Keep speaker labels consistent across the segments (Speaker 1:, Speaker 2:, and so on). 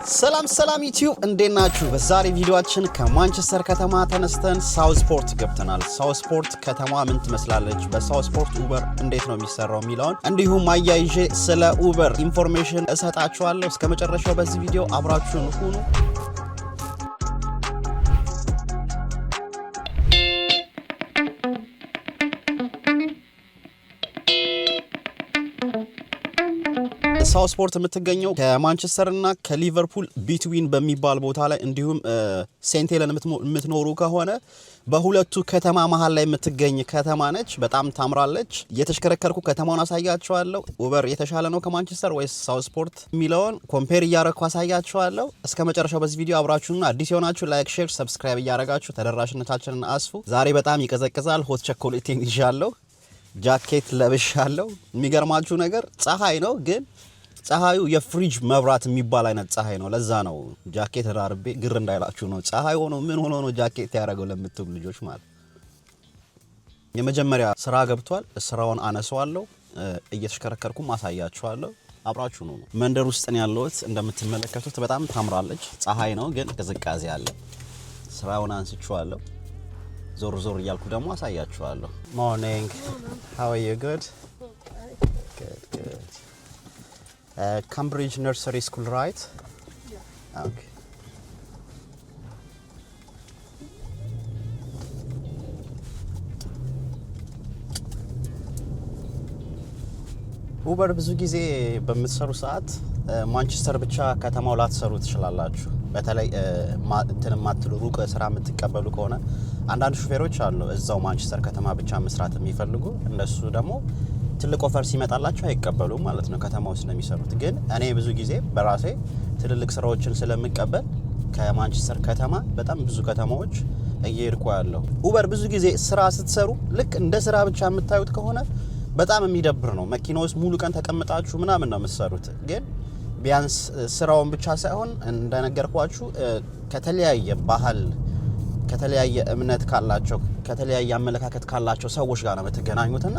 Speaker 1: ሰላም ዩቲዩብ እንዴት ናችሁ? በዛሬ ቪዲዮአችን ከማንቸስተር ከተማ ተነስተን ሳውዝፖርት ገብተናል። ሳውዝፖርት ከተማ ምን ትመስላለች፣ በሳውዝፖርት ኡበር እንዴት ነው የሚሰራው የሚለውን እንዲሁም አያይዤ ስለ ኡበር ኢንፎርሜሽን እሰጣችኋለሁ። እስከ መጨረሻው በዚህ ቪዲዮ አብራችሁን ሁኑ። ሳውዝፖርት የምትገኘው ከማንቸስተር እና ከሊቨርፑል ቢትዊን በሚባል ቦታ ላይ እንዲሁም ሴንት ሄለን የምትኖሩ ከሆነ በሁለቱ ከተማ መሃል ላይ የምትገኝ ከተማ ነች። በጣም ታምራለች። የተሽከረከርኩ ከተማውን አሳያችኋለሁ። ኡበር የተሻለ ነው ከማንቸስተር ወይስ ሳውዝፖርት የሚለውን ኮምፔር እያረኩ አሳያችኋለሁ። እስከ መጨረሻው በዚህ ቪዲዮ አብራችሁና አዲስ የሆናችሁ ላይክ፣ ሼር፣ ሰብስክራይብ እያረጋችሁ ተደራሽነታችንን አስፉ። ዛሬ በጣም ይቀዘቅዛል። ሆት ቸኮሌቴን ይዣለሁ። ጃኬት ለብሻለሁ። የሚገርማችሁ ነገር ፀሐይ ነው ግን ፀሐዩ የፍሪጅ መብራት የሚባል አይነት ፀሐይ ነው። ለዛ ነው ጃኬት ተራርቤ ግር እንዳይላችሁ ነው። ፀሐይ ሆኖ ምን ሆኖ ነው ጃኬት ያደረገው ለምትሉ ልጆች ማለት። የመጀመሪያ ስራ ገብቷል። ስራውን አነሳዋለሁ። እየተሽከረከርኩም አሳያችኋለሁ። አብራችሁ ነው። መንደር ውስጥ ነው ያለሁት። እንደምትመለከቱት በጣም ታምራለች። ፀሐይ ነው ግን ቅዝቃዜ አለ። ስራውን አንስቼዋለሁ። ዞር ዞር እያልኩ ደግሞ አሳያችኋለሁ። ሞርኒንግ how are you? Good. Cambridge Nursery School, right? Yeah. Okay. ኡበር ብዙ ጊዜ በምትሰሩ ሰዓት ማንቸስተር ብቻ ከተማው ላትሰሩ ትችላላችሁ። በተለይ እንትን ማትሉ ሩቅ ስራ የምትቀበሉ ከሆነ አንዳንድ ሹፌሮች አሉ እዛው ማንቸስተር ከተማ ብቻ መስራት የሚፈልጉ። እነሱ ደግሞ ትልቅ ኦፈር ሲመጣላቸው አይቀበሉም ማለት ነው፣ ከተማው ውስጥ ነው የሚሰሩት። ግን እኔ ብዙ ጊዜ በራሴ ትልልቅ ስራዎችን ስለምቀበል ከማንቸስተር ከተማ በጣም ብዙ ከተማዎች እየሄድኩ ያለው። ኡበር ብዙ ጊዜ ስራ ስትሰሩ ልክ እንደ ስራ ብቻ የምታዩት ከሆነ በጣም የሚደብር ነው። መኪና ውስጥ ሙሉ ቀን ተቀምጣችሁ ምናምን ነው የምትሰሩት። ግን ቢያንስ ስራውን ብቻ ሳይሆን እንደነገርኳችሁ ከተለያየ ባህል፣ ከተለያየ እምነት ካላቸው፣ ከተለያየ አመለካከት ካላቸው ሰዎች ጋር ነው የምትገናኙትና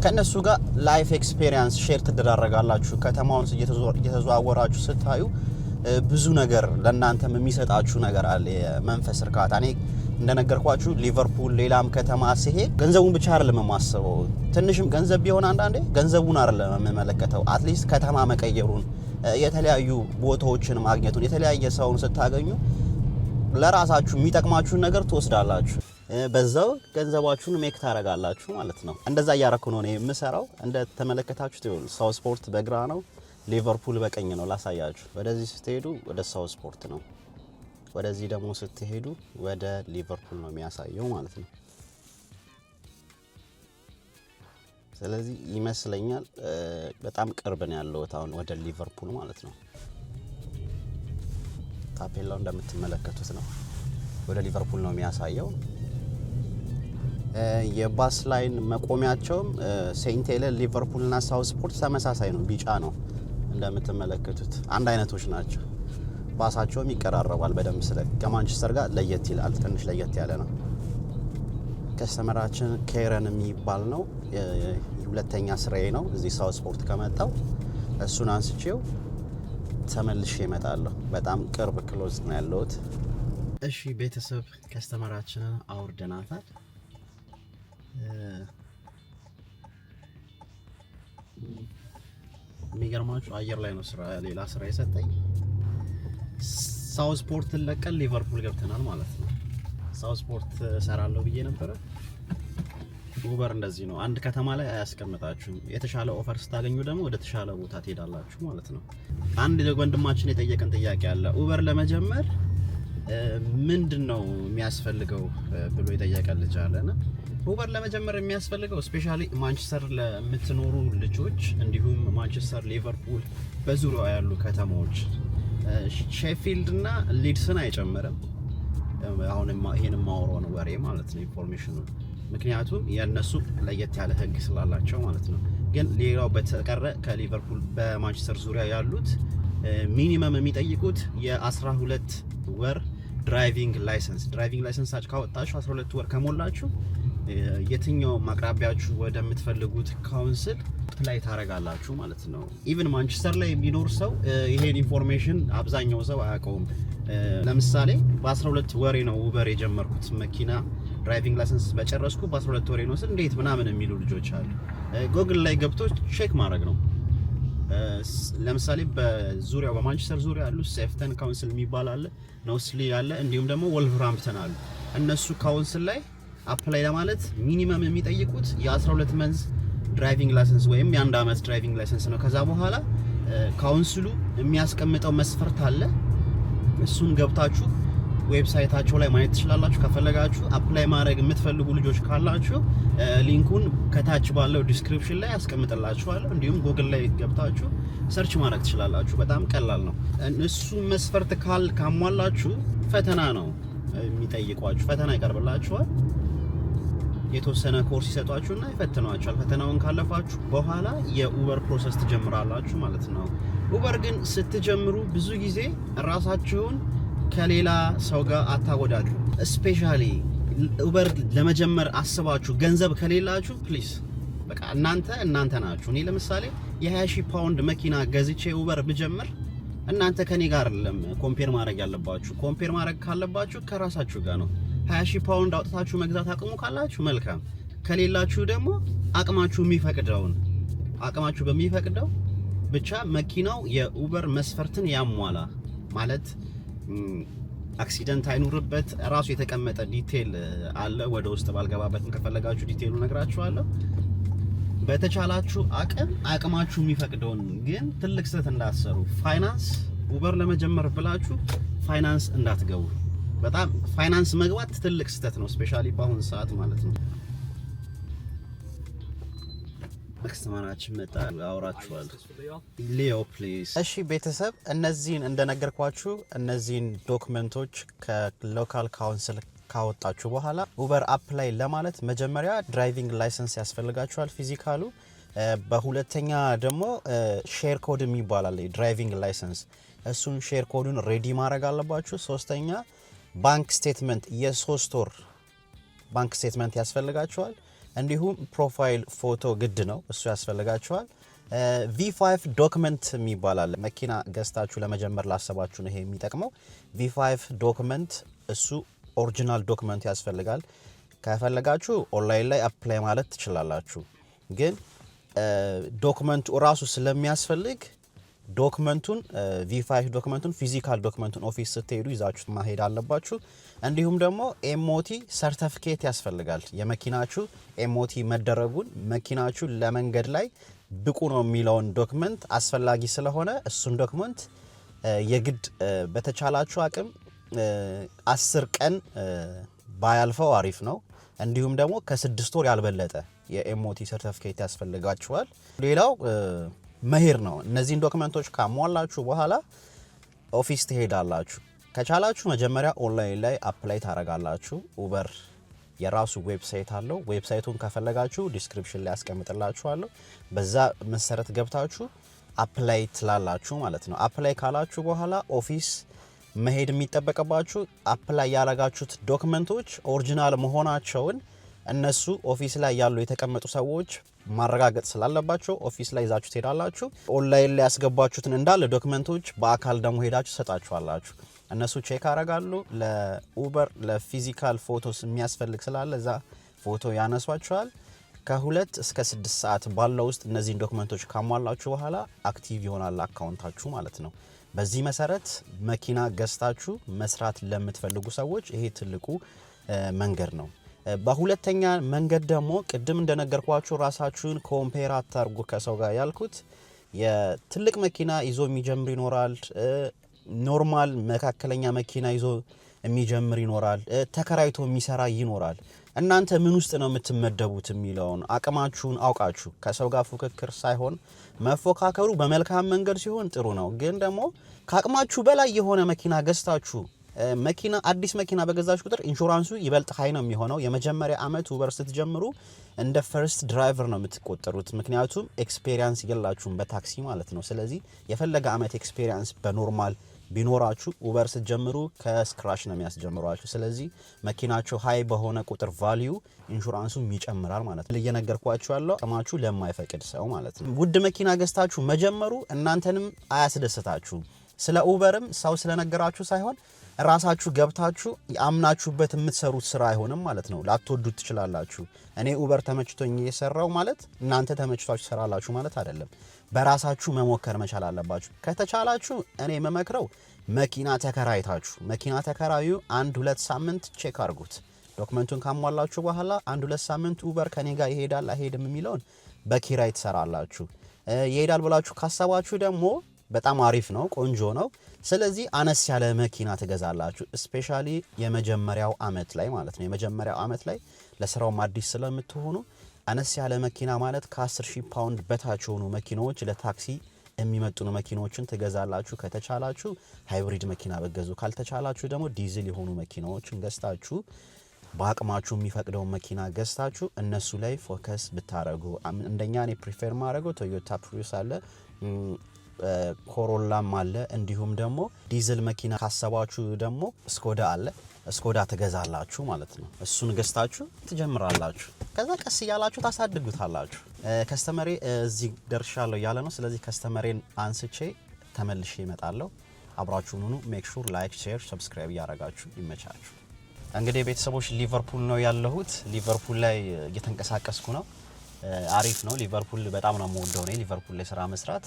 Speaker 1: ከነሱ ጋር ላይፍ ኤክስፒሪየንስ ሼር ትደራረጋላችሁ። ከተማውን እየተዘዋወራችሁ ስታዩ ብዙ ነገር ለእናንተም የሚሰጣችሁ ነገር አለ፣ የመንፈስ እርካታ። እኔ እንደነገርኳችሁ ሊቨርፑል ሌላም ከተማ ሲሄድ ገንዘቡን ብቻ አይደለም የማስበው። ትንሽም ገንዘብ ቢሆን አንዳንዴ ገንዘቡን አይደለም የምመለከተው፣ አትሊስት ከተማ መቀየሩን፣ የተለያዩ ቦታዎችን ማግኘቱን፣ የተለያየ ሰውን ስታገኙ ለራሳችሁ የሚጠቅማችሁን ነገር ትወስዳላችሁ፣ በዛው ገንዘባችሁን ሜክ ታረጋላችሁ ማለት ነው። እንደዛ እያረኩ ነው የምሰራው። እንደ ተመለከታችሁት ይሁን ሳውዝፖርት በግራ ነው፣ ሊቨርፑል በቀኝ ነው። ላሳያችሁ። ወደዚህ ስትሄዱ ወደ ሳውዝፖርት ነው፣ ወደዚህ ደግሞ ስትሄዱ ወደ ሊቨርፑል ነው የሚያሳየው ማለት ነው። ስለዚህ ይመስለኛል በጣም ቅርብ ነው ያለሁት አሁን ወደ ሊቨርፑል ማለት ነው። ታፔላው እንደምትመለከቱት ነው፣ ወደ ሊቨርፑል ነው የሚያሳየው። የባስ ላይን መቆሚያቸውም ሴንት ሄለን፣ ሊቨርፑል እና ሳውዝፖርት ተመሳሳይ ነው፣ ቢጫ ነው እንደምትመለከቱት፣ አንድ አይነቶች ናቸው። ባሳቸውም ይቀራረባል በደንብ። ስለ ከማንቸስተር ጋር ለየት ይላል፣ ትንሽ ለየት ያለ ነው። ከስተመራችን ኬረን የሚባል ነው፣ ሁለተኛ ስራዬ ነው እዚህ ሳውዝፖርት ከመጣው። እሱን አንስቼው ተመልሼ እመጣለሁ። በጣም ቅርብ ክሎዝ ነው ያለሁት። እሺ ቤተሰብ ከስተመራችንን አውርደናታል። የሚገርማችሁ አየር ላይ ነው ሌላ ስራ የሰጠኝ። ሳውዝፖርትን ለቀን ሊቨርፑል ገብተናል ማለት ነው። ሳውዝፖርት ሰራለሁ ብዬ ነበረ። ኡበር እንደዚህ ነው፣ አንድ ከተማ ላይ አያስቀምጣችሁም። የተሻለ ኦፈር ስታገኙ ደግሞ ወደ ተሻለ ቦታ ትሄዳላችሁ ማለት ነው። አንድ ወንድማችን የጠየቀን ጥያቄ አለ። ኡበር ለመጀመር ምንድነው የሚያስፈልገው ብሎ የጠየቀን ልጅ አለና ኡበር ለመጀመር የሚያስፈልገው ስፔሻሊ ማንቸስተር ለምትኖሩ ልጆች እንዲሁም ማንቸስተር፣ ሊቨርፑል በዙሪያው ያሉ ከተማዎች ሼፊልድ እና ሊድስን አይጨምርም። አሁን ይሄን ማወራውን ወሬ ማለት ነው ኢንፎርሜሽኑ፣ ምክንያቱም የነሱ ለየት ያለ ህግ ስላላቸው ማለት ነው። ግን ሌላው በተቀረ ከሊቨርፑል በማንቸስተር ዙሪያ ያሉት ሚኒመም የሚጠይቁት የ12 ወር ድራይቪንግ ላይሰንስ ካወጣችሁ 12 ወር ከሞላችሁ የትኛው ማቅራቢያችሁ ወደምትፈልጉት ካውንስል ላይ ታረጋላችሁ ማለት ነው። ኢቭን ማንቸስተር ላይ የሚኖር ሰው ይሄን ኢንፎርሜሽን አብዛኛው ሰው አያውቀውም። ለምሳሌ በ12 ወሬ ነው ኡበር የጀመርኩት መኪና ድራይቪንግ ላይሰንስ በጨረስኩ በ12 ወሬ ነው ስል እንዴት ምናምን የሚሉ ልጆች አሉ። ጉግል ላይ ገብቶ ቼክ ማድረግ ነው። ለምሳሌ በዙሪያው በማንቸስተር ዙሪያ ያሉ ሴፍተን ካውንስል የሚባል አለ፣ ኖስሊ አለ፣ እንዲሁም ደግሞ ወልቨርሃምፕተን አሉ። እነሱ ካውንስል ላይ አፕላይ ለማለት ሚኒመም የሚጠይቁት የ12 መንዝ ድራይቪንግ ላይሰንስ ወይም የ1 አመት ድራይቪንግ ላይሰንስ ነው። ከዛ በኋላ ካውንስሉ የሚያስቀምጠው መስፈርት አለ። እሱን ገብታችሁ ዌብሳይታቸው ላይ ማየት ትችላላችሁ። ከፈለጋችሁ አፕላይ ማድረግ የምትፈልጉ ልጆች ካላችሁ ሊንኩን ከታች ባለው ዲስክሪፕሽን ላይ አስቀምጥላችኋለሁ። እንዲሁም ጉግል ላይ ገብታችሁ ሰርች ማድረግ ትችላላችሁ። በጣም ቀላል ነው። እሱ መስፈርት ካሟላችሁ ፈተና ነው የሚጠይቋችሁ። ፈተና ይቀርብላችኋል። የተወሰነ ኮርስ ይሰጧችሁና ይፈትኗችኋል። ፈተናውን ካለፋችሁ በኋላ የኡበር ፕሮሰስ ትጀምራላችሁ ማለት ነው። ኡበር ግን ስትጀምሩ ብዙ ጊዜ ራሳችሁን ከሌላ ሰው ጋር አታወዳድሩ። ስፔሻሊ ኡበር ለመጀመር አስባችሁ ገንዘብ ከሌላችሁ ፕሊዝ በቃ እናንተ ናችሁ። እኔ ለምሳሌ የ20,000 ፓውንድ መኪና ገዝቼ ኡበር ብጀምር እናንተ ከኔ ጋር አይደለም ኮምፔር ማድረግ ያለባችሁ። ኮምፔር ማድረግ ካለባችሁ ከራሳችሁ ጋር ነው። 20,000 ፓውንድ አውጥታችሁ መግዛት አቅሙ ካላችሁ መልካም፣ ከሌላችሁ ደግሞ አቅማችሁ በሚፈቅደው ብቻ መኪናው የኡበር መስፈርትን ያሟላ ማለት አክሲደንት አይኑርበት። ራሱ የተቀመጠ ዲቴል አለ። ወደ ውስጥ ባልገባበትም ከፈለጋችሁ ዲቴሉ ነግራችኋለሁ። በተቻላችሁ አቅማችሁ የሚፈቅደውን ግን ትልቅ ስህተት እንዳትሰሩ። ፋይናንስ ኡበር ለመጀመር ብላችሁ ፋይናንስ እንዳትገቡ። በጣም ፋይናንስ መግባት ትልቅ ስህተት ነው፣ ስፔሻሊ በአሁን ሰዓት ማለት ነው። ማክስማናችን መጣ አውራችኋል። ሊዮ ፕሊዝ። እሺ ቤተሰብ፣ እነዚህን እንደነገርኳችሁ እነዚህን ዶክመንቶች ከሎካል ካውንስል ካወጣችሁ በኋላ ኡበር አፕላይ ለማለት መጀመሪያ ድራይቪንግ ላይሰንስ ያስፈልጋችኋል ፊዚካሉ። በሁለተኛ ደግሞ ሼር ኮድ የሚባል ድራይቪንግ ላይሰንስ፣ እሱን ሼር ኮዱን ሬዲ ማድረግ አለባችሁ። ሶስተኛ ባንክ ስቴትመንት፣ የ3 ወር ባንክ ስቴትመንት ያስፈልጋችኋል። እንዲሁም ፕሮፋይል ፎቶ ግድ ነው፣ እሱ ያስፈልጋችኋል። V5 ዶክመንት የሚባል መኪና ገዝታችሁ ለመጀመር ላሰባችሁ ነው ይሄ የሚጠቅመው። V5 ዶክመንት እሱ ኦሪጂናል ዶክመንት ያስፈልጋል። ከፈለጋችሁ ኦንላይን ላይ አፕላይ ማለት ትችላላችሁ። ግን ዶክመንቱ ራሱ ስለሚያስፈልግ ዶክመንቱን V5 ዶክመንቱን ፊዚካል ዶክመንቱን ኦፊስ ስትሄዱ ይዛችሁ ማሄድ አለባችሁ። እንዲሁም ደግሞ ኤምኦቲ ሰርቲፊኬት ያስፈልጋል። የመኪናችሁ ኤምኦቲ መደረጉን መኪናችሁ ለመንገድ ላይ ብቁ ነው የሚለውን ዶክመንት አስፈላጊ ስለሆነ እሱን ዶክመንት የግድ በተቻላችሁ አቅም 10 ቀን ባያልፈው አሪፍ ነው። እንዲሁም ደግሞ ከ6 ወር ያልበለጠ የኤምኦቲ ሰርቲፊኬት ያስፈልጋችኋል። ሌላው መሄድ ነው። እነዚህን ዶክመንቶች ካሟላችሁ በኋላ ኦፊስ ትሄዳላችሁ። ከቻላችሁ መጀመሪያ ኦንላይን ላይ አፕላይ ታረጋላችሁ። ኡበር የራሱ ዌብሳይት አለው። ዌብሳይቱን ከፈለጋችሁ ዲስክሪፕሽን ላይ አስቀምጥላችኋለሁ። በዛ መሰረት ገብታችሁ አፕላይ ትላላችሁ ማለት ነው። አፕላይ ካላችሁ በኋላ ኦፊስ መሄድ የሚጠበቅባችሁ አፕላይ ያረጋችሁት ዶክመንቶች ኦሪጂናል መሆናቸውን እነሱ ኦፊስ ላይ ያሉ የተቀመጡ ሰዎች ማረጋገጥ ስላለባቸው ኦፊስ ላይ ይዛችሁ ትሄዳላችሁ። ኦንላይን ላይ ያስገባችሁትን እንዳለ ዶክመንቶች በአካል ደግሞ ሄዳችሁ ሰጣችኋላችሁ። እነሱ ቼክ አረጋሉ። ለኡበር ለፊዚካል ፎቶስ የሚያስፈልግ ስላለ እዛ ፎቶ ያነሷችኋል። ከ2 እስከ 6 ሰዓት ባለው ውስጥ እነዚህን ዶክመንቶች ካሟላችሁ በኋላ አክቲቭ ይሆናል አካውንታችሁ ማለት ነው። በዚህ መሰረት መኪና ገዝታችሁ መስራት ለምትፈልጉ ሰዎች ይሄ ትልቁ መንገድ ነው። በሁለተኛ መንገድ ደግሞ ቅድም እንደነገርኳችሁ ራሳችሁን ኮምፔር አታርጉ ከሰው ጋር ያልኩት። የትልቅ መኪና ይዞ የሚጀምር ይኖራል፣ ኖርማል መካከለኛ መኪና ይዞ የሚጀምር ይኖራል፣ ተከራይቶ የሚሰራ ይኖራል። እናንተ ምን ውስጥ ነው የምትመደቡት የሚለውን አቅማችሁን አውቃችሁ ከሰው ጋር ፉክክር ሳይሆን መፎካከሩ በመልካም መንገድ ሲሆን ጥሩ ነው። ግን ደግሞ ከአቅማችሁ በላይ የሆነ መኪና ገዝታችሁ መኪና አዲስ መኪና በገዛችሁ ቁጥር ኢንሹራንሱ ይበልጥ ሃይ ነው የሚሆነው። የመጀመሪያ አመት ኡበር ስትጀምሩ እንደ ፈርስት ድራይቨር ነው የምትቆጠሩት፣ ምክንያቱም ኤክስፔሪያንስ የላችሁም በታክሲ ማለት ነው። ስለዚህ የፈለገ አመት ኤክስፔሪያንስ በኖርማል ቢኖራችሁ ኡበር ስትጀምሩ ከስክራች ነው የሚያስጀምሯችሁ። ስለዚህ መኪናችሁ ሃይ በሆነ ቁጥር ቫልዩ ኢንሹራንሱም ይጨምራል ማለት ነው። እየነገርኳችሁ ያለው አቅማችሁ ለማይፈቅድ ሰው ማለት ነው። ውድ መኪና ገዝታችሁ መጀመሩ እናንተንም አያስደስታችሁ። ስለ ኡበርም ሰው ስለነገራችሁ ሳይሆን ራሳችሁ ገብታችሁ አምናችሁበት የምትሰሩት ስራ አይሆንም ማለት ነው። ላትወዱት ትችላላችሁ። እኔ ኡበር ተመችቶኝ እየሰራው ማለት እናንተ ተመችቷችሁ ሰራላችሁ ማለት አይደለም። በራሳችሁ መሞከር መቻል አለባችሁ። ከተቻላችሁ እኔ መመክረው መኪና ተከራይታችሁ መኪና ተከራዩ 1-2 ሳምንት ቼክ አድርጉት። ዶክመንቱን ካሟላችሁ በኋላ 1-2 ሳምንት ኡበር ከኔ ጋር ይሄዳል አይሄድም የሚለውን በኪራይ ትሰራላችሁ። ይሄዳል ብላችሁ ካሰባችሁ ደግሞ በጣም አሪፍ ነው፣ ቆንጆ ነው። ስለዚህ አነስ ያለ መኪና ትገዛላችሁ። ስፔሻሊ የመጀመሪያው አመት ላይ ማለት ነው። የመጀመሪያው አመት ላይ ለስራው አዲስ ስለምትሆኑ አነስ ያለ መኪና ማለት ከ10,000 ፓውንድ በታች የሆኑ መኪናዎች ለታክሲ የሚመጡኑ መኪናዎችን ትገዛላችሁ። ከተቻላችሁ ሃይብሪድ መኪና በገዙ፣ ካልተቻላችሁ ደግሞ ዲዝል የሆኑ መኪናዎችን ገዝታችሁ በአቅማችሁ የሚፈቅደው መኪና ገዝታችሁ እነሱ ላይ ፎከስ ብታረጉ። እንደኛ እኔ ፕሪፌር ማድረገው ቶዮታ ፕሪውስ አለ፣ ኮሮላም አለ። እንዲሁም ደግሞ ዲዝል መኪና ካሰባችሁ ደግሞ ስኮዳ አለ። ስኮዳ ትገዛላችሁ ማለት ነው። እሱን ገዝታችሁ ትጀምራላችሁ። ከዛ ቀስ እያላችሁ ታሳድጉታላችሁ። ከስተመሬ እዚህ ደርሻለሁ ያለ ነው። ስለዚህ ከስተመሬን አንስቼ ተመልሼ እመጣለሁ። አብራችሁን ሁኑ። ሜክ ሹር ላይክ፣ ሼር፣ ሰብስክራይብ እያደረጋችሁ ይመቻችሁ። እንግዲህ ቤተሰቦች ሊቨርፑል ነው ያለሁት። ሊቨርፑል ላይ እየተንቀሳቀስኩ ነው። አሪፍ ነው ሊቨርፑል፣ በጣም ነው የምወደው ነው ሊቨርፑል ላይ ስራ መስራት።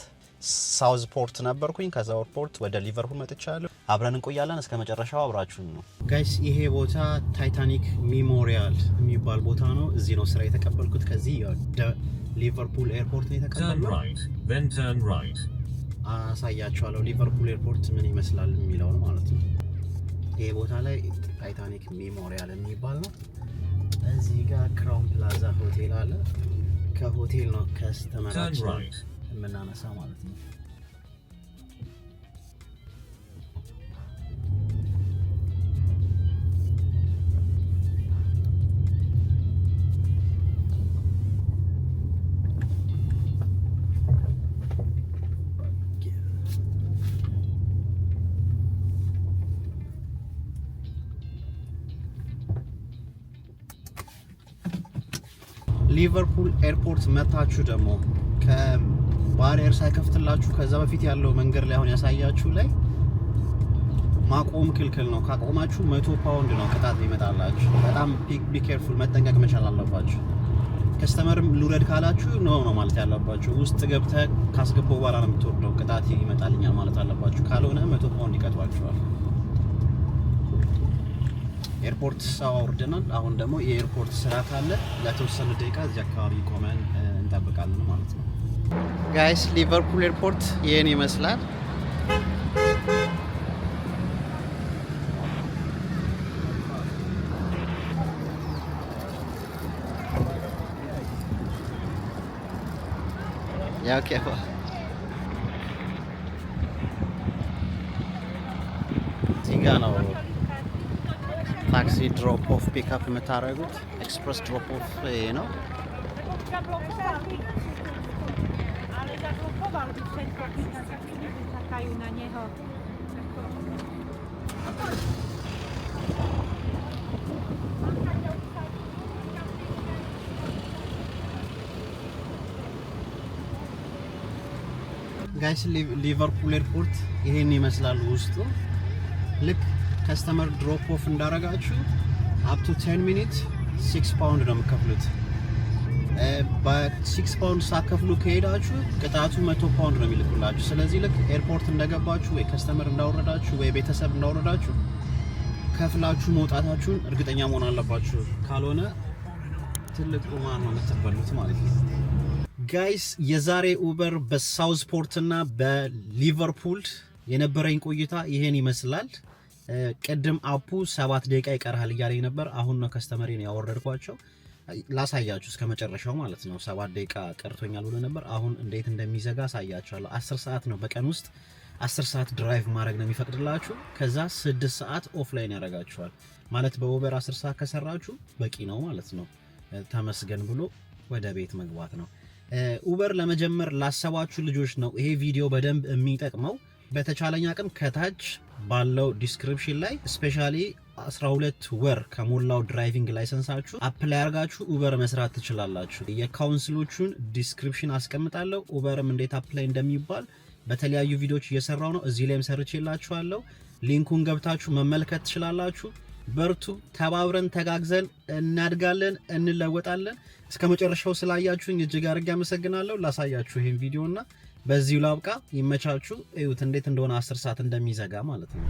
Speaker 1: ሳውዝፖርት ነበርኩኝ፣ ከሳውዝፖርት ወደ ሊቨርፑል መጥቻለሁ። አብረን እንቆያለን እስከ መጨረሻው፣ አብራችሁን ነው ጋይስ። ይሄ ቦታ ታይታኒክ ሜሞሪያል የሚባል ቦታ ነው። እዚህ ነው ስራ የተቀበልኩት። ከዚህ ወደ ሊቨርፑል ኤርፖርት ነው የተቀበልኩት። አሳያችኋለሁ ሊቨርፑል ኤርፖርት ምን ይመስላል የሚለውን ማለት ነው። ይሄ ቦታ ላይ ታይታኒክ ሜሞሪያል የሚባል ነው። እዚህ ጋር ክራውን ፕላዛ ሆቴል አለ። ከሆቴል ነው ከስተመራችን የምናነሳ ማለት ነው። ሊቨርፑል ኤርፖርት መታችሁ ደግሞ ከባሪየር ሳይከፍትላችሁ ከዛ በፊት ያለው መንገድ ላይ አሁን ያሳያችሁ ላይ ማቆም ክልክል ነው። ካቆማችሁ 100 ፓውንድ ነው ቅጣት ይመጣላችሁ። በጣም ቢ ኬርፉል፣ መጠንቀቅ መቻል አለባችሁ። ከስተመርም ልውረድ ካላችሁ ነው ማለት ያለባችሁ። ውስጥ ገብተህ ካስገባው በኋላ ነው የምትወርደው። ቅጣት ይመጣልኛል ማለት አለባችሁ። ካልሆነ 100 ፓውንድ ይቀጥዋችኋል። ኤርፖርት ሰው አውርደናል። አሁን ደግሞ የኤርፖርት ስራ ካለ ለተወሰነ ደቂቃ እዚህ አካባቢ ቆመን እንጠብቃለን ማለት ነው። ጋይስ ሊቨርፑል ኤርፖርት ይሄን ይመስላል። ያው ከፋ ቲጋ ነው ታክሲ ድሮፕ ኦፍ ፒክአፕ የምታደርጉት። ኤክስፕረስ ድሮፕ ኦፍ ነው። ጋይስ ሊቨርፑል ኤርፖርት ይሄን ይመስላል ውስጡ። ልክ ከስተመር ድሮፕ ኦፍ እንዳረጋችሁ አፕ ቱ 10 ሚኒት 6 ፓውንድ ነው የምትከፍሉት። በ6 ፓውንድ ሳከፍሉ ከሄዳችሁ ቅጣቱ 100 ፓውንድ ነው የሚልኩላችሁ። ስለዚህ ልክ ኤርፖርት እንደገባችሁ ወይ ከስተመር እንዳወረዳችሁ ወይ ቤተሰብ እንዳወረዳችሁ ከፍላችሁ መውጣታችሁን እርግጠኛ መሆን አለባችሁ። ካልሆነ ትልቅ ቁማር ነው የምትበሉት ማለት ነው። ጋይስ የዛሬ ኡበር በሳውዝፖርት እና በሊቨርፑል የነበረኝ ቆይታ ይሄን ይመስላል። ቅድም አፑ 7 ደቂቃ ይቀርሃል እያለኝ ነበር። አሁን ነው ከስተመሬን ያወረድኳቸው። ላሳያችሁ እስከ መጨረሻው ማለት ነው። 7 ደቂቃ ቀርቶኛል ብሎ ነበር። አሁን እንዴት እንደሚዘጋ አሳያችኋለሁ። 10 ሰዓት ነው በቀን ውስጥ 10 ሰዓት ድራይቭ ማድረግ ነው የሚፈቅድላችሁ። ከዛ 6 ሰዓት ኦፍላይን ያደርጋችኋል ማለት በኡበር 10 ሰዓት ከሰራችሁ በቂ ነው ማለት ነው። ተመስገን ብሎ ወደ ቤት መግባት ነው። ኡበር ለመጀመር ላሰባችሁ ልጆች ነው ይሄ ቪዲዮ በደንብ የሚጠቅመው። በተቻለኛ አቅም ከታች ባለው ዲስክሪፕሽን ላይ ስፔሻሊ 12 ወር ከሞላው ድራይቪንግ ላይሰንሳችሁ አፕላይ አርጋችሁ ኡበር መስራት ትችላላችሁ። የካውንስሎቹን ዲስክሪፕሽን አስቀምጣለሁ። ኡበርም እንዴት አፕላይ እንደሚባል በተለያዩ ቪዲዮዎች እየሰራው ነው። እዚህ ላይም ሰርቼላችኋለሁ። ሊንኩን ገብታችሁ መመልከት ትችላላችሁ። በርቱ፣ ተባብረን ተጋግዘን እናድጋለን፣ እንለወጣለን። እስከ መጨረሻው ስላያችሁኝ እጅግ አድርጌ አመሰግናለሁ። ላሳያችሁ ይሄን ቪዲዮና በዚሁ ላብቃ። ይመቻችሁ። እዩት እንዴት እንደሆነ 10 ሰዓት እንደሚዘጋ ማለት ነው።